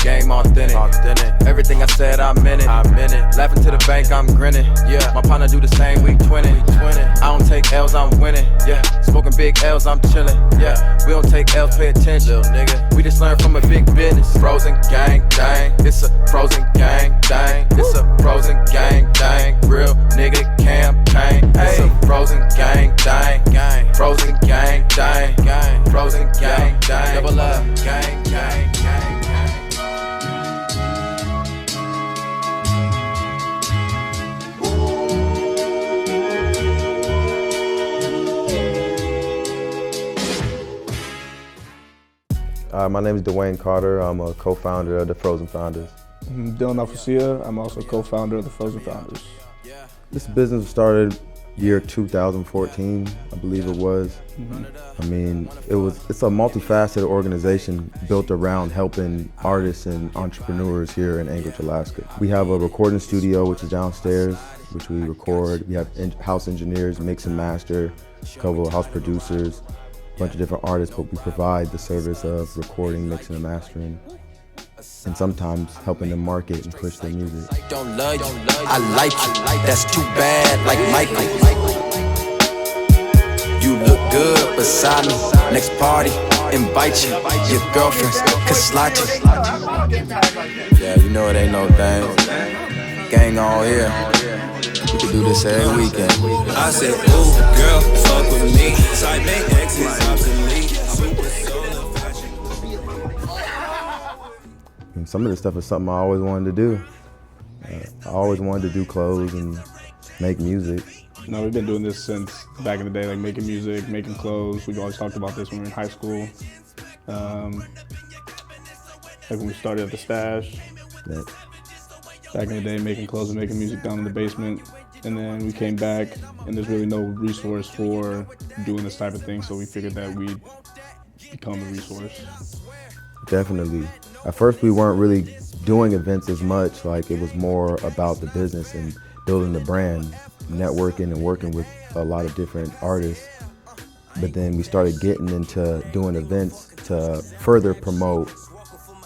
game authentic. Everything I said, I meant it. Laughing to the bank, I'm grinning. Yeah, my partner do the same, we 20. I don't take L's, I'm winning. Yeah, smoking big L's, I'm chilling. Yeah, we don't take L's, pay attention. Little nigga, we just learn from a big business. Frozen gang, dang. It's a frozen gang, dang. It's a frozen gang, dang. Real nigga campaign. It's a frozen gang, dang. Frozen gang, dang. Frozen gang, dang. Double up, gang, gang, gang, gang. My name is Dwayne Carter. I'm a co-founder of the Frozen Founders. I'm Dylan Alfacia. I'm also co-founder of the Frozen Founders. This business started year 2014, I believe it was. I mean, it's a multifaceted organization built around helping artists and entrepreneurs here in Anchorage, Alaska. We have a recording studio, which is downstairs, which we record. We have house engineers, mix and master, a couple of house producers, a bunch of different artists, but we provide the service of recording, mixing, and mastering, and sometimes helping them market and push their music. Don't love you, I like you, that's too bad, like Michael. You look good beside me, next party, invite you, your girlfriends can slide you. Yeah, you know it ain't no thing, gang all here, we can do this every weekend. I said, ooh, girl, fuck with me, side make exes obsolete. And some of this stuff is something I always wanted to do. I always wanted to do clothes and make music. No, we've been doing this since back in the day, like making music, making clothes. We've always talked about this when we were in high school. Like when we started at the Stash. Yeah. Back in the day, making clothes and making music down in the basement. And then we came back, and there's really no resource for doing this type of thing, so we figured that we'd become a resource. Definitely. At first, we weren't really doing events as much. Like, it was more about the business and building the brand, networking and working with a lot of different artists. But then we started getting into doing events to further promote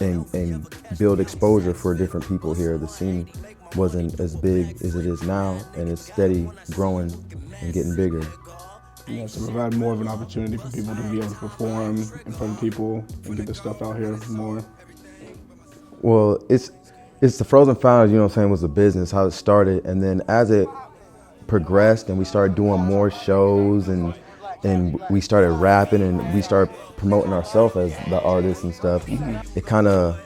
and build exposure for different people here. The scene wasn't as big as it is now, and it's steady growing and getting bigger. Yeah, so provide more of an opportunity for people to be able to perform in front of people and get their stuff out here more. Well, it's the Frozen Founders, you know what I'm saying, was a business, how it started, and then as it progressed and we started doing more shows and we started rapping and we started promoting ourselves as the artists and stuff, it kind of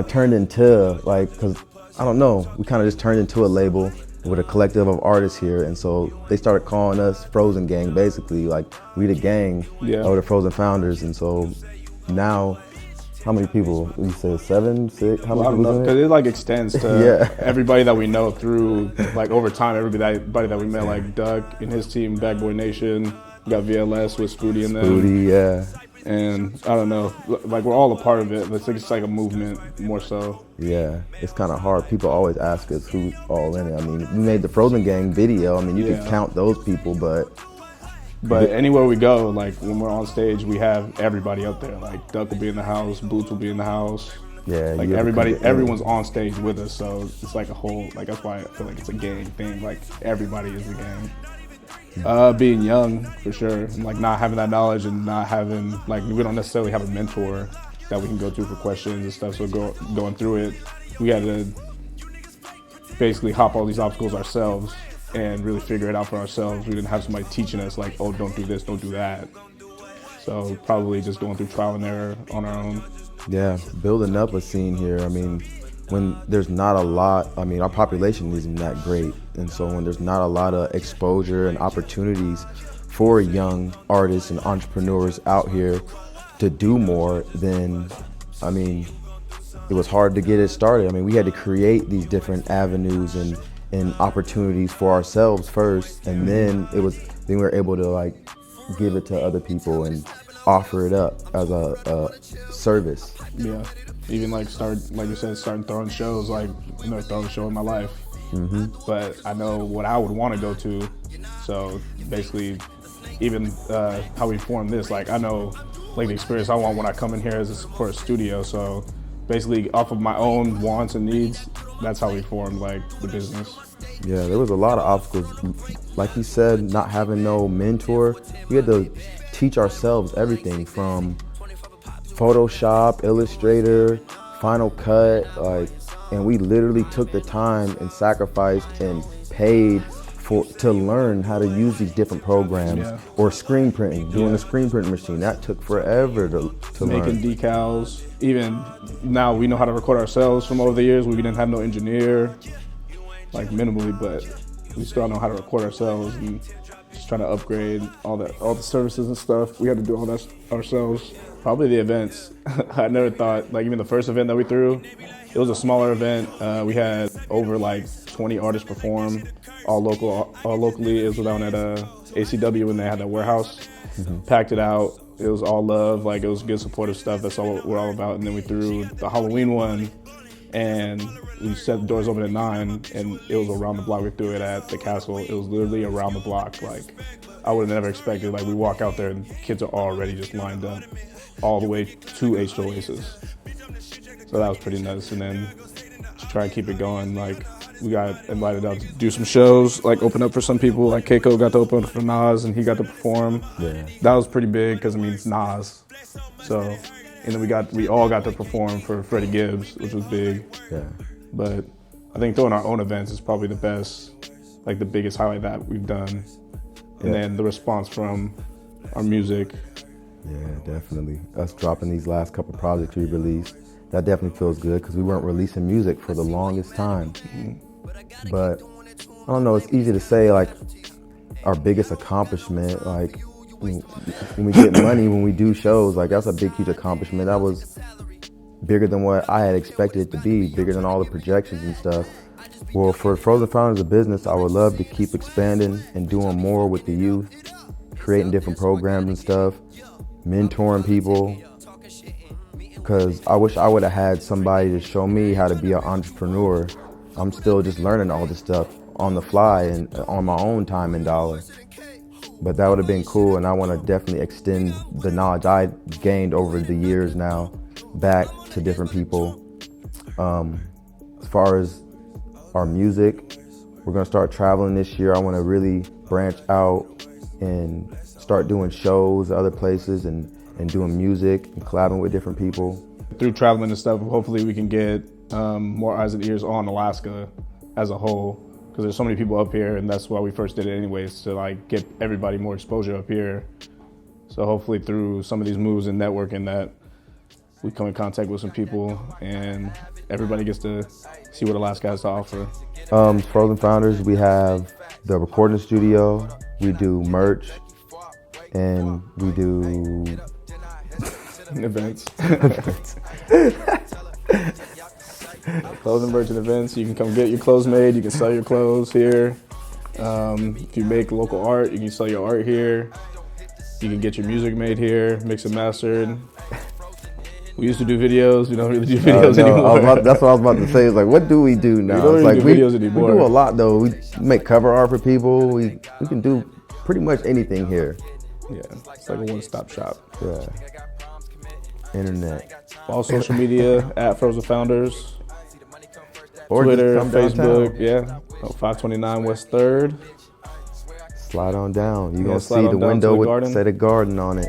turned into, like, because I don't know, we kind of just turned into a label with a collective of artists here, and so they started calling us Frozen Gang, basically, like we the gang of the Frozen Founders. And so now, how many people? You say 7, 6? How many people? Because it like extends to everybody that we know through, like, over time. Everybody that we met, like Duck and his team, Bad Boy Nation. We got VLS with Spooty and them. Spooty, yeah. And I don't know, like, we're all a part of it. It's like a movement more so. Yeah, it's kind of hard. People always ask us who's all in it. I mean, we made the Frozen Gang video. I mean, you can count those people, but anywhere we go, like when we're on stage, we have everybody up there. Like Duck will be in the house, Boots will be in the house. Yeah, like everyone's on stage with us. So it's like a whole, like, that's why I feel like it's a gang thing. Like everybody is a gang. Being young, for sure, and like not having that knowledge and not having, like, we don't necessarily have a mentor that we can go to for questions and stuff. So going through it, we had to basically hop all these obstacles ourselves and really figure it out for ourselves. We didn't have somebody teaching us, like, oh, don't do this, don't do that. So probably just going through trial and error on our own. Yeah, building up a scene here. I mean, when there's not a lot, I mean, our population isn't that great. And so when there's not a lot of exposure and opportunities for young artists and entrepreneurs out here to do more, then, I mean, it was hard to get it started. I mean, we had to create these different avenues and opportunities for ourselves first, and then we were able to, like, give it to other people and offer it up as a service. Yeah, even like you said, starting throwing shows. Like, I've never thrown a show in my life, but I know what I would want to go to. So basically, even how we formed this. Like I know like the experience I want when I come in here for a studio. So basically off of my own wants and needs, that's how we formed like the business. Yeah, there was a lot of obstacles. Like you said, not having no mentor, we had to teach ourselves everything from Photoshop, Illustrator, Final Cut, and we literally took the time and sacrificed and paid to learn how to use these different programs. Or screen printing, doing a screen printing machine. That took forever to learn. Making decals. Even now we know how to record ourselves from over the years. We didn't have no engineer, like minimally, but we still know how to record ourselves and just trying to upgrade all the services and stuff. We had to do all that ourselves. Probably the events. I never thought, like even the first event that we threw, it was a smaller event. We had over like 20 artists perform, all locally. It was down at ACW when they had that warehouse. Packed it out. It was all love. Like it was good supportive stuff. That's all we're all about. And then we threw the Halloween one, and we set the doors open at 9, and it was around the block. We threw it at the castle. It was literally around the block. Like I would have never expected. Like we walk out there and kids are already just lined up all the way to H Oasis. So that was pretty nuts. And then to try and keep it going, like we got invited out to do some shows, like open up for some people. Like Keiko got to open for Nas and he got to perform. Yeah. That was pretty big because I mean it's Nas. So, and then we all got to perform for Freddie Gibbs, which was big. Yeah. But I think throwing our own events is probably the best, like the biggest highlight that we've done. And then the response from our music. Yeah, definitely. Us dropping these last couple projects we released, that definitely feels good because we weren't releasing music for the longest time. But I don't know, it's easy to say like our biggest accomplishment, like when we get money, when we do shows, like that's a big, huge accomplishment. That was bigger than what I had expected it to be, bigger than all the projections and stuff. Well, for Frozen Founders of Business, I would love to keep expanding and doing more with the youth, creating different programs and stuff, mentoring people, because I wish I would have had somebody to show me how to be an entrepreneur. I'm still just learning all this stuff on the fly and on my own time and dollar. But that would have been cool, and I want to definitely extend the knowledge I gained over the years now back to different people. As far as our music, we're going to start traveling this year. I want to really branch out and start doing shows other places and doing music and collabing with different people. Through traveling and stuff, hopefully we can get more eyes and ears on Alaska as a whole, because there's so many people up here, and that's why we first did it anyways, to like get everybody more exposure up here. So hopefully through some of these moves and networking that we come in contact with some people and everybody gets to see what Alaska has to offer. Frozen Founders, we have the recording studio, we do merch, and we do events. Clothing, merch, and events. You can come get your clothes made. You can sell your clothes here. If you make local art, you can sell your art here. You can get your music made here, mixed and mastered. We used to do videos. We don't really do videos anymore. That's what I was about to say. It's like, what do we do now? We don't really do videos anymore. We do a lot though. We make cover art for people. We can do pretty much anything here. Yeah, it's like a one-stop shop. Yeah. Internet. All social media at Frozen Founders. Or Twitter, just come Facebook, downtown. 529 West 3rd. Slide on down. You're going to slide see on the down window to the with garden. say the garden on it.